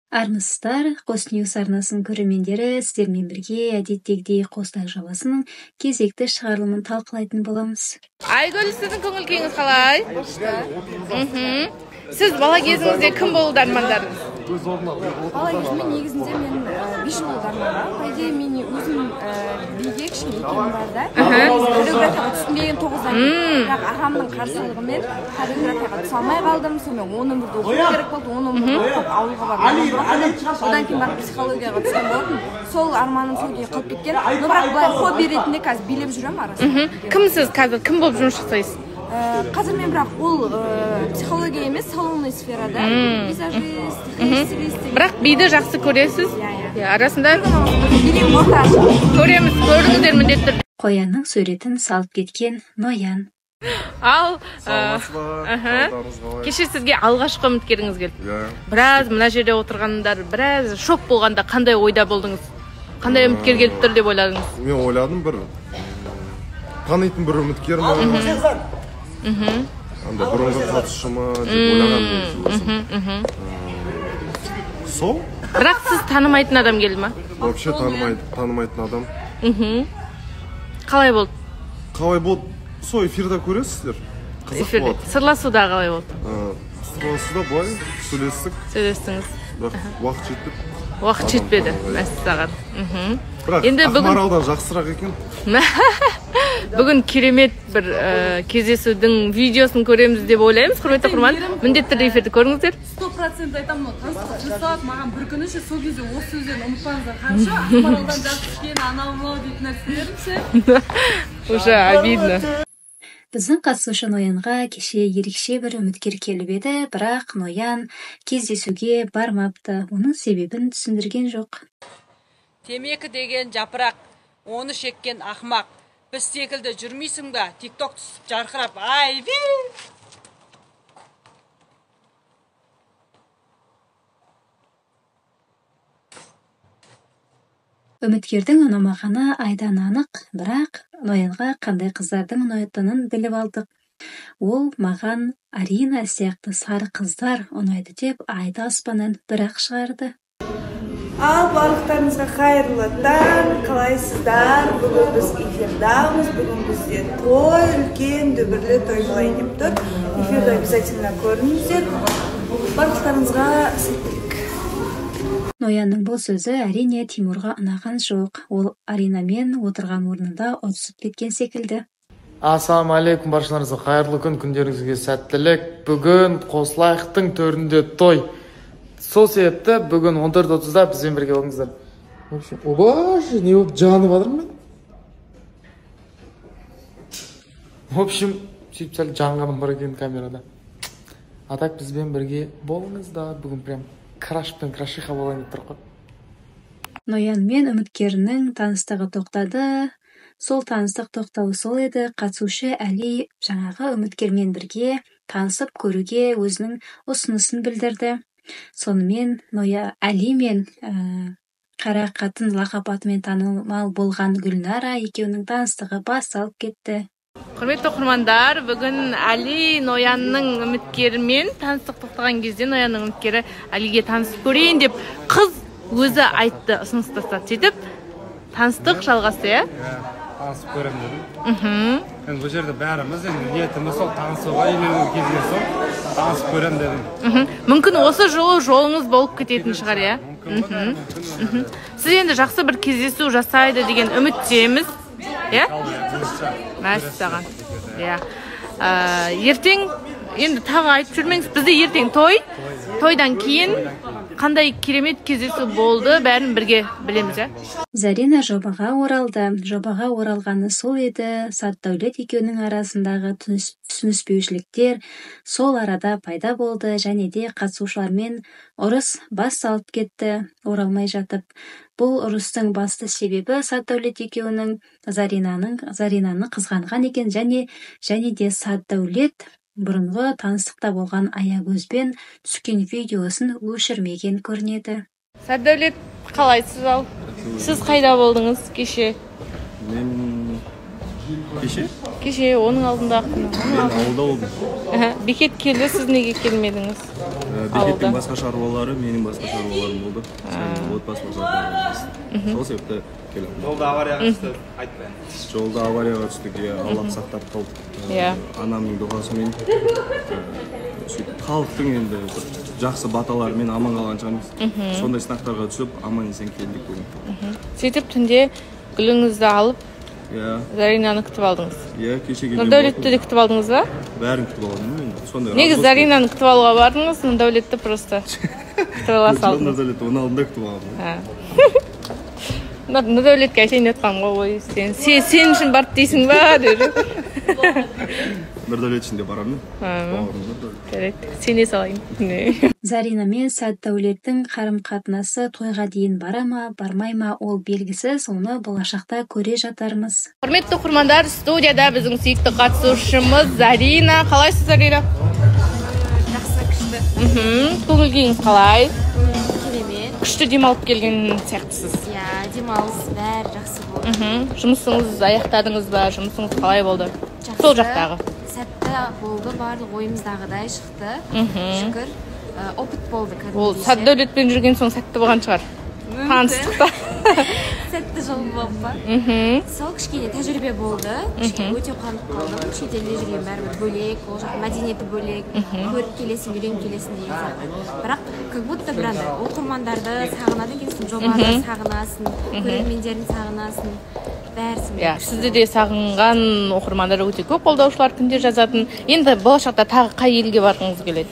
Армысыздар, Қос Ньюс арнасының көрермендері, сіздермен бірге әдеттегідей Қостай жобасының кезекті шығарылымын талқылайтын боламыз. Айгүл, сіздің көңіл күйіңіз қалай? Сіз бала кезіңізде кім болуды армандарыңыз? Бала кезімде негізінде мен 5 жыл болды армандағам. По идее, мен өзім биге кішкене екенім бар да. Хореографияға түсінбеген 9-дан бірақ ағамның қарсылығымен хореографияға түсе алмай қалдым. Сонымен 11-де оқу керек болды. 11-де оқып ауылға барып одан кейін барып психологияға түскен болдым. Сол арманым сол күйі қалып кеткен. Но бірақ былай хобби ретінде қазір билеп жүремін арасында. Кімсіз қазір? Кім болып жұмыс жасайсыз? Қазір мен бірақ ол психология емес, салонный сферада, визажист, стилист. Бірақ биді жақсы көресіз? Арасында көреміз, көріңіздер міндетті. Қоянның суретін салып кеткен Ноян. Ал, кеше сізге алғашқы үміткеріңіз келді. Біраз мына жерде отырғандар, біраз шок болғанда қандай ойда болдыңыз? Қандай үміткер келіп тұр деп ойладыңыз? Мен ойладым, бір танитын бір үміткер ма? Андай бұрынғы қатысшы ма деп ойлаған. Сол? Бірақ сіз танымайтын адам келді ма? Вообще танымайтын адам. Қалай болды? Қалай болды? Сол эфирда көресіздер. Қызық болады. Сырласуда қалай болды? Сырласуда былай сөйлестіңіз. Уақыт жетпеді. Уақыт жетпеді, мәссаған. Бірақ Ақмаралдан жақсырақ екен. Бүгін керемет бір кездесудің видеосын көреміз деп ойлаймыз. Құрметті құрман, міндетті түрде эфирді көріңіздер. 100% айтамын, таныстық жасап, маған бір күні сол кезде осы сөзден ұмытпаңыздар. Қанша Ақмаралдан жақсы екен, анау дейтін нәрселерім ше. Уже обидно. Біздің қатысушы Ноянға кеше ерекше бір үміткер келіп еді, бірақ Ноян кездесуге бармапты. Оның себебін түсіндірген жоқ. Темекі деген жапырақ, оны шеккен ақмақ. Біз секілді жүрмейсің ба? Тикток түсіп жарқырап, айби! Үміткердің ұнамағаны айдан анық, бірақ Ноянға қандай қыздардың ұнайтынын біліп алдық. Ол маған Арина сияқты сары қыздар ұнайды деп айды аспаннан бір-ақ шығарды. Ал барлықтарыңызға қайырлы таң, қалайсыздар? Бүгін біз эфирдамыз, бүгін бізде той, үлкен дүбірлі той болайын деп тұр. Эфирді обязательно көріңіздер. Барлықтарыңызға сәттілік. Ноянның бұл сөзі әрине Тимурға ұнаған жоқ. Ол Аринамен отырған орнында ұрсып кеткен секілді. Ассалаумағалейкум, баршаларыңызға қайырлы күн, күндеріңізге сәттілік. Бүгін Қослайықтың төрінде той. Сол себепті бүгін 14:30-да бізбен бірге болыңыздар. Обаш, не болып жанып жатырмын мен? В общем, сөйтіп сәл жанғаным бар екен камерада. А так бізбен бірге болыңыздар. Бүгін прям краш пен крашиха болайын деп тұр ғой. Ноян мен үміткерінің таныстығы тоқтады. Сол таныстық тоқтауы сол еді. Қатысушы Әли жаңағы үміткермен бірге танысып көруге өзінің ұсынысын білдірді. Сонымен Әли мен қара қатын лақап атымен танымал болған Гүлнара екеуінің таныстығы басталып кетті. Құрметті оқырмандар, бүгін Әли Ноянның үміткерімен таныстық тоқтаған кезде Ноянның үміткері Әлиге танысып көрейін деп қыз өзі айтты, ұсыныс тастады. Сөйтіп таныстық жалғасты, танысып көрем дедім. Енді бұл жерде бәріміз ниетіміз сол танысуға, үйленуге келген соң танысып көрем дедім. Мүмкін осы жолы жолыңыз болып кететін шығар, иә? Сіз енді жақсы бір кездесу жасайды деген үміттеміз, иә? Мәссаған. Ертең енді тағы айтып жүрмеңіз, бізде ертең той. Тойдан кейін қандай керемет кездесу болды, бәрін бірге білеміз, иә? Зарина жобаға оралды. Жобаға оралғаны сол еді. Сатдәулет екеуінің арасындағы түсініспеушіліктер сол арада пайда болды, және де қатысушылармен ұрыс бас салып кетті, оралмай жатып. Бұл ұрыстың басты себебі Сатдәулет екеуінің Заринаны қызғанған екен, және де Сатдәулет бұрынғы таныстықта болған аягөзбен түскен видеосын өшірмеген көрінеді. Сатдәулет, қалайсыз ал? Сіз қайда болдыңыз кеше? Мен Кеше оның алдында Мен ауылда болдым. Бекет келді, сіз неге келмедіңіз? Бекеттің басқа шаруалары, менің басқа шаруаларым болды. Отбасылық жағдайымыз. Сол себепті келдім. Жолда аварияға түсті, айтпай. Жолда аварияға түстік, Аллах сақтап қалды. Анамның дұғасымен сөйтіп халықтың енді жақсы баталарымен аман қалған шығармыз. Сондай сынақтарға түсіп, аман есен келдік бүгін. Сөйтіп түнде гүліңізді алып, Заринаны күтіп алдыңыз. Кеше келген. Нұрдәулетті де күтіп алдыңыз ба? Бәрін күтіп алдым. Негізі Заринаны күтіп алуға бардыңыз, Нұрдәулетті просто күтіп ала салдыңыз. Нұрдәулетті оның алдында күтіп алдым. Нұрдәулетке айтайын етқан ғой, сен үшін барып дейсің ба деді. Нұрдәулет ішінде барамын. Сене салайын. Зарина мен Сәтдәулеттің қарым-қатынасы тойға дейін бара ма, бармай ма, ол белгісіз, оны болашақта көре жатармыз. Құрметті оқырмандар, студияда біздің сүйікті қатысушымыз Зарина. Қалайсыз, Зарина? Жақсы, күшті. Көңіл күйіңіз қалай? Керемет. Күшті демалып келген сияқтысыз. Демалыс бәрі жақсы болды. Жұмысыңыз аяқтадыңыз ба? Жұмысыңыз қалай болды? Сол жақтағы. Сәтті болды, барлық ойымыздағыдай шықты. Шүкір, опыт болды. Ол Сәтдәулетпен жүрген соң сәтті болған шығар. Таныстықта. Сәтті жол болып ба? Сол кішкене тәжірибе болды. Өте қуанып қалдым. Шетелде жүрген бәрібір бөлек, ол жақ мәдениеті бөлек, көріп келесің, үйреніп келесің деген сияқты. Бірақ как будто бір андай оқырмандарды сағынады екенсің, жобаны сағынасың, көрермендерін сағынасың. Сізді де сағынған оқырмандар өте көп, қолдаушылар күнде жазатын. Енді болашақта тағы қай елге барғыңыз келеді?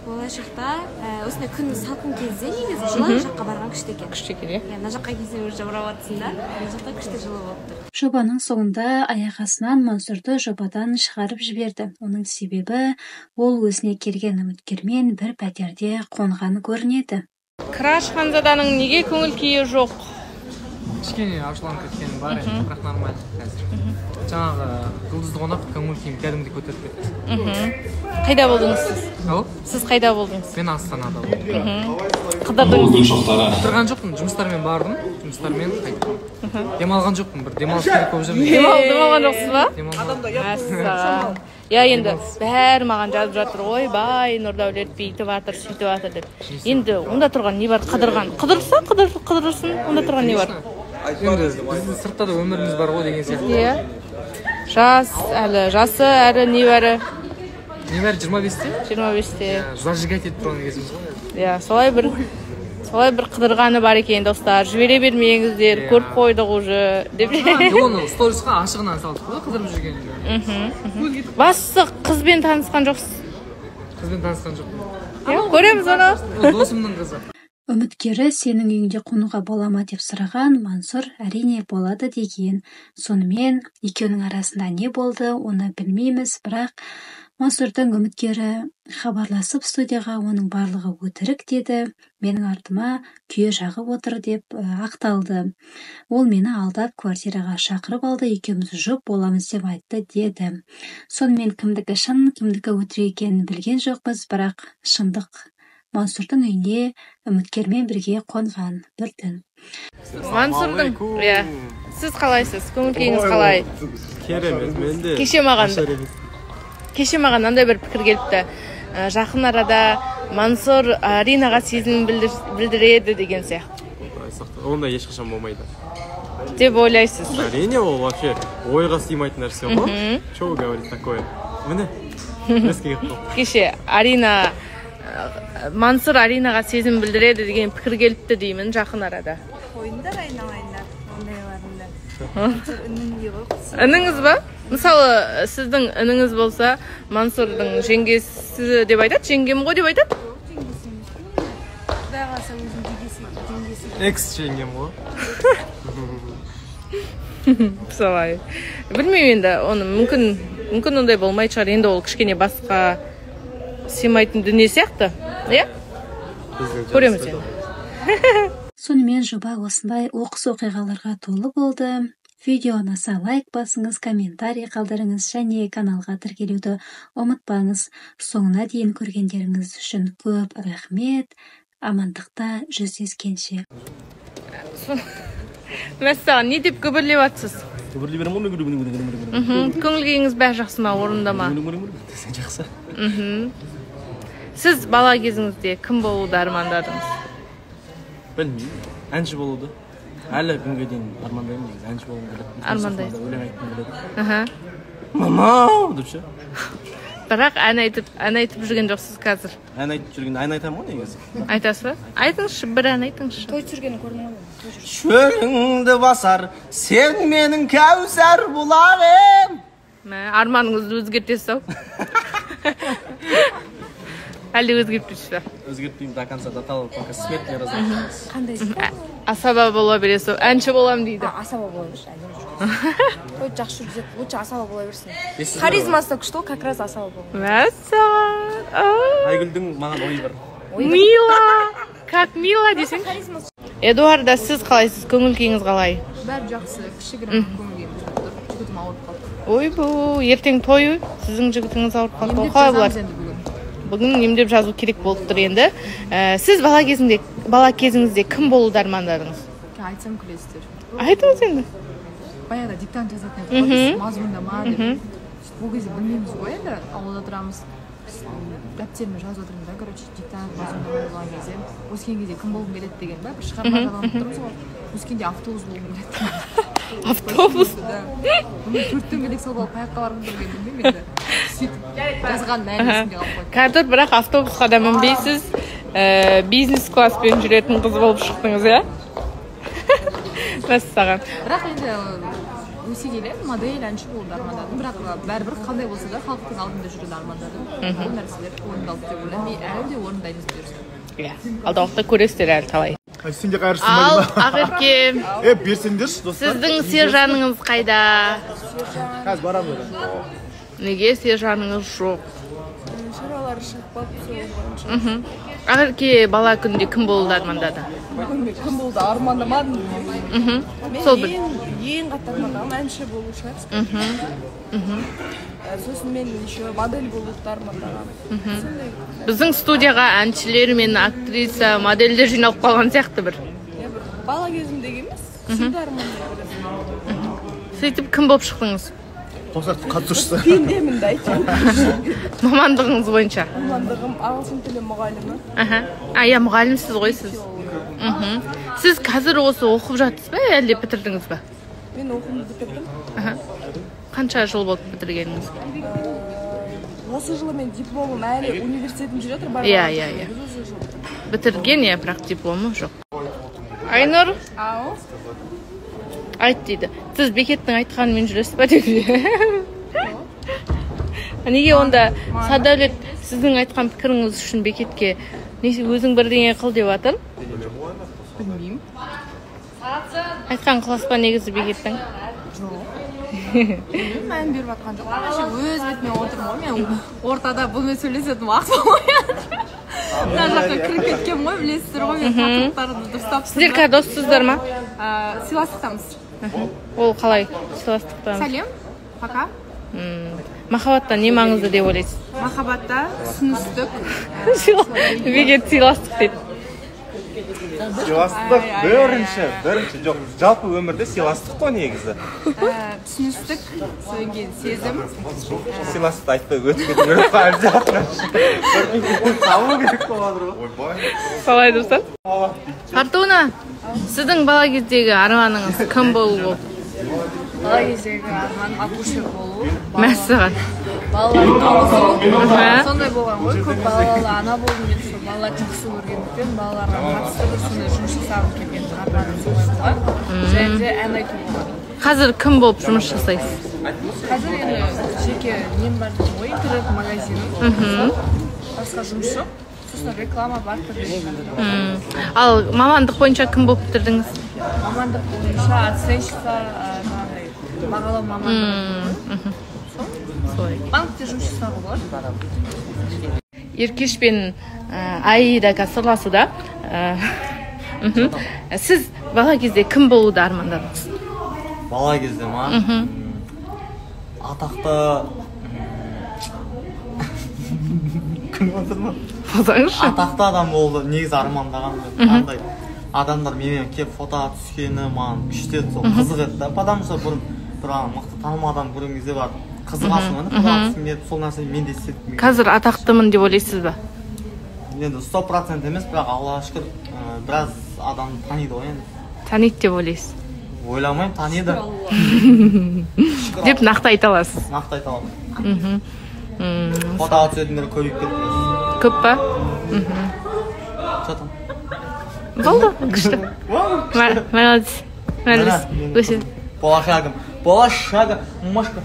Болашақта осындай күн салқын кезде негізі жылы жаққа барған күшті екен. Күшті екен, мына жаққа келсең уже жабырап жатсың да, мына жақта күшті жылы болып тұр. Жобаның соңында аяқ астынан Мансұрды жобадан шығарып жіберді. Оның себебі ол өзіне келген үміткермен бір пәтерде қонған көрінеді. Краш Ханзаданың неге көңіл күйі жоқ? Кішкене ашуланып кеткенім бар, бірақ нормально қазір. Жаңағы жұлдызды қонақ көңіл күйім кәдімгідей көтеріп кетті. Қайда болдыңыз сіз? Сіз қайда болдыңыз? Мен Астанада болдым. Қыдырдыңыз? Қыдырған жоқпын, жұмыстармен бардым, жұмыстармен қайттым. Демалған жоқпын, бір демалыс керек болып жүрмін. Демалған жоқсыз ба? Енді бәрі маған жазып жатыр, ой бай, Нұрдәулет бүйтіп жатыр, сөйтіп жатыр деп. Енді онда тұрған не бар? Қыдырған. Қыдырса, қыдырсын, онда тұрған не бар? Енді біздің сыртта да өміріміз бар ғой деген сияқты. Жас, әлі жасы, әрі не бәрі? Не бәрі 25-те? 25-те. Зажигать етіп тұрған кезіміз ғой. Солай бір қыдырғаны бар екен, достар. Жібере бермеңіздер, көріп қойдық уже. Оны сторисқа ашығынан салдық қой, қыдырып жүрген. Бастысы қызбен танысқан жоқсыз? Қызбен танысқан жоқпын. Көреміз оны. Досымның қызы. Үміткері сенің үйіңде қонуға бола ма деп сұраған, Мансұр әрине болады деген. Сонымен екеуінің арасында не болды, оны білмейміз, бірақ Мансұрдың үміткері хабарласып студияға оның барлығы өтірік деді, менің артыма күйе жағып отыр деп ақталды. Ол мені алдап квартираға шақырып алды, екеуміз жұп боламыз деп айтты деді. Сонымен кімдікі шын, кімдікі өтірік екенін білген жоқпыз, бірақ шындық Мансұрдың үйіне үміткермен бірге қонған бірден. Мансұрдың, сіз қалайсыз? Көңіл күйіңіз қалай? Керемет, менде. Кеше маған андай бір пікір келіпті. Жақын арада Мансұр Аринаға сезім білдіреді деген сияқты. Онда ешқашан болмайды. Деп ойлайсыз? Әрине, ол вообще ойға сыймайтын нәрсе ғой. Что вы говорите такое? Міне, кеше Мансұр Аринаға сезім білдіреді деген пікір келіпті деймін жақын арада. Ойындар айналайындар, ондайларында. Ініңіз ба? Мысалы, сіздің ініңіз болса, Мансұрдың жеңгесі деп айтады, жеңгем ғой деп айтады? Экс-жеңгем ғой. Солай. Білмеймін енді, оны мүмкін ондай болмай шығар, енді ол кішкене басқа сыймайтын дүние сияқты, көреміз енді. Сонымен жоба осындай оқыс оқиғаларға толы болды. Видео ұнаса лайк басыңыз, комментарий қалдырыңыз және каналға тіркелуді ұмытпаңыз. Соңына дейін көргендеріңіз үшін көп рахмет. Амандықта жүздескенше. Мәссаған, не деп көбірлеп атсыз? Көңіл күйіңіз бәрі жақсы ма, орында ма? Жақсы. Сіз бала кезіңізде кім болуды армандадыңыз? Білмеймін. Әнші болуды. Әлі күнге дейін армандаймын негізі. Әнші болуым келеді. Армандайсыз. Өлең айтқым келеді. Аха. Мамау деп ше. Бірақ ән айтып жүрген жоқсыз қазір. Ән айтып жүргенде ән айтамын ғой негізі. Айтасыз ба? Айтыңызшы, бір ән айтыңызшы. той түсіргенін көрдің ғой. Шөліңді басар, сен менің кәусар бұлағым. Арманыңызды өзгертесіз-ау. Әлде өзгертпейсіз ба? Өзгертпеймін, до конца до того, пока смерть не разлучится. Қандай Асаба бола бересіз, әнші болам дейді. асаба бола берші, әдемі жүр. Той жақсы жүргізеді, лучше асаба бола берсін. Харизмасы күшті ғой, как раз асаба бола. Мәссаған. Айгүлдің маған ойы бар. Мила, как мила десең. Эдуарда, сіз қалайсыз? Көңіл күйіңіз қалай? Бәрі жақсы, кішігірім көңіл күйім тұр. Жігітім ауырып қалды. Ойбу, ертең той, сіздің жігітіңіз ауырып қалды. Қалай болар? Бүгін емдеп жазу керек болып тұр енді. Сіз бала кезіңізде кім болуды армандадыңыз? Айтсам күлесіздер. Айтыңыз енді. Баяғыда диктант жазатын едік, мазмұндама деп. Бұл кезде білмейміз ғой енді, ауылда тұрамыз. Дәптеріме жазып отырмын да, короче, диктант мазмұндама болған кезде. Өскен кезде кім болғым келеді деген ба, бір шығарма жазған тұрмыз ғой. Өскенде автобус болғым келеді. Автобус? Бұны 4 дөңгелек салып алып аяққа барғым келген білмеймін енді. Сөйтіп жазған мәнісінде қалып қойды. Қазір бірақ автобусқа да мінбейсіз, бизнес класспен жүретін қыз болып шықтыңыз, иә? Мәссаған. Бірақ енді өсе келе модель әнші болуды армандадым. Бірақ бәрібір қандай болса да халықтың алдында жүруді армандадым. Бұл нәрселер орындалды деп ойлаймын. Мен әлі де орындаймыз бұйырса. Иә, алда уақытта көресіздер әлі талай. Сен де қайырсың Ал, ба? Ақерке, Берсеңдерші достар. сіздің сержаныңыз қайда? Қазір барамын. Неге сержаныңыз жоқ? Шаралары шығып қалып, Ақерке бала күнде кім болуды армандады? кім болды, армандамадым. Сол бір. Ең қатты армандағым әнші болу шығар. Сосын мен еще модель болуды армандағам. Біздің студияға әншілер мен актриса, модельдер жиналып қалған сияқты бір. Бала кезімдегі емес, сүйді армандағым. Сөйтіп кім болып шықтыңыз? Достар қатысушысы. Пендемін де айтамын. Мамандығыңыз бойынша? Мамандығым ағылшын тілі мұғалімі. Иә, мұғалімсіз ғой сіз. Сіз қазір осы оқып жатсыз ба, әлде бітірдіңіз ба? Мен оқуымды бітірдім. Қанша жыл болды бітіргеніңіз? Осы жылы мен дипломым әлі университетім жүр жатыр. Иә. Бітірген, иә, бірақ дипломы жоқ. Айнұр? Ау? Айт дейді. Сіз Бекеттің айтқанымен жүресіз ба дейді. Неге онда Садәулет сіздің айтқан пікіріңіз үшін Бекетке өзің бірдеңе қыл деп жатыр? Білмеймін. Айтқан қылас па негізі Бекеттің? Жоқ. Мән беріп жатқан жоқ. Өз бетіме отырмын ғой. Мен ортада бұнымен сөйлесетін уақыт болмай. Мына жаққа кіріп кеткен ғой, білесіздер ғой, мен тақырыптарды дұрыстап. Сіздер қазір доссыздар ма? Сыйластықтамыз. Ол қалай сыйластықта? Сәлем, пока. Махаббатта не маңызды деп ойлайсыз? Махаббатта түсіністік. Бекет сыйластық дейді. Сыйластық бірінші жоқ, жалпы өмірде сыйластық қой негізі. Түсіністік, содан кейін сезім. Сыйластықты айтпай өтіп кетіп қалып жатыр. Салу керек болады ғой. Қалай достар? Фортуна, сіздің бала кездегі арманыңыз кім болу болды? Бала кездегі арманым акушер болу. Мәссаған. Балалардың тоғызу. Сондай болған ғой, көп балалы ана болдым мен, сол балалар жақсы көргендіктен балаларға қатысты бір сондай жұмыс жасағым келген арманым солай болған. Және де ән айту болған. Қазір кім болып жұмыс жасайсыз? Қазір енді жеке нем бар деймін ғой, интернет-магазиным. Басқа жұмыс жоқ. Сосын реклама бар түрде. Ал мамандық бойынша кім болып бітірдіңіз? Мамандық бойынша оценщица, бағалау мамандығы. Банкте жұмыс жасауға болады. Еркеш пен Аида сырласуда. Сіз бала кезде кім болуды армандадыңыз? Бала кезде ма? Атақты... Кім отыр ма? Атақты адам болды, негізі армандаған. Адамдар менен кеп фото түскені маған күшті еді, сол қызық еді да. Потому что бұрын бірақ мықты танымал адам көрген кезде бар қызығасың ғой, қызығасың деп сол нәрсені мен де істеттім. Қазір атақтымын деп ойлайсыз ба? Енді 100% емес, бірақ Аллаға шүкір біраз адам таниды ғой енді. Таниды деп ойлайсыз? Ойламаймын, таниды. Деп нақты айта аласыз? Нақты айта аламын. Фотоға түсетіндер көбейіп кетті. Көп па? Что там? Болды, күшті. Молодец. Өсі. Болашағым, мошка.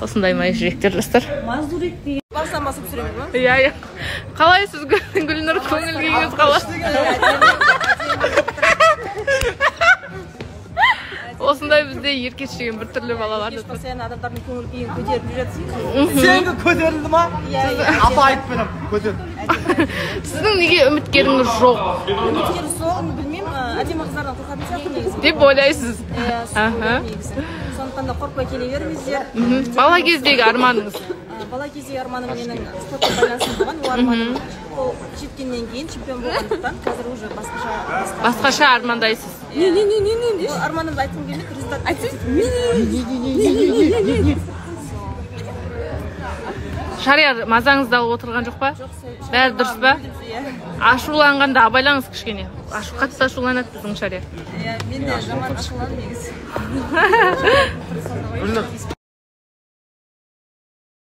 Осындай май жүректер жастар. Мазурик деген басам басып түсіреміз ба? Иә. Қалайсыз Гүлнұр, көңіл күйіңіз қалай? Осындай бізде еркешеген бір түрлі балалар. Сен адамдардың көңіл күйін көтеріп жүресің. Сенгі көтерілді ма? Апа айтып берем, көтер. Сіздің неге үміткеріңіз жоқ? Үміткер сол, білмеймін, әдемі қыздардан қорқатын сияқты негізі. Деп ойлайсыз? Сондықтан да қорқпай келе беріңіздер. Бала кездегі арманыңыз? Бала кездегі арманым менің спортқа байланысты болған. Ол арманым ол жеткеннен кейін чемпион болғандықтан қазір уже басқаша армандайсыз. Не арманымды айтқым келмейді, результат айтсайшы. Шарияр, мазаңызды алып отырған жоқ па? Бәрі дұрыс па? Ашуланғанда абайлаңыз кішкене. Қатты ашуланады біздің Шарияр. Мен де жаман ашуланып негізі.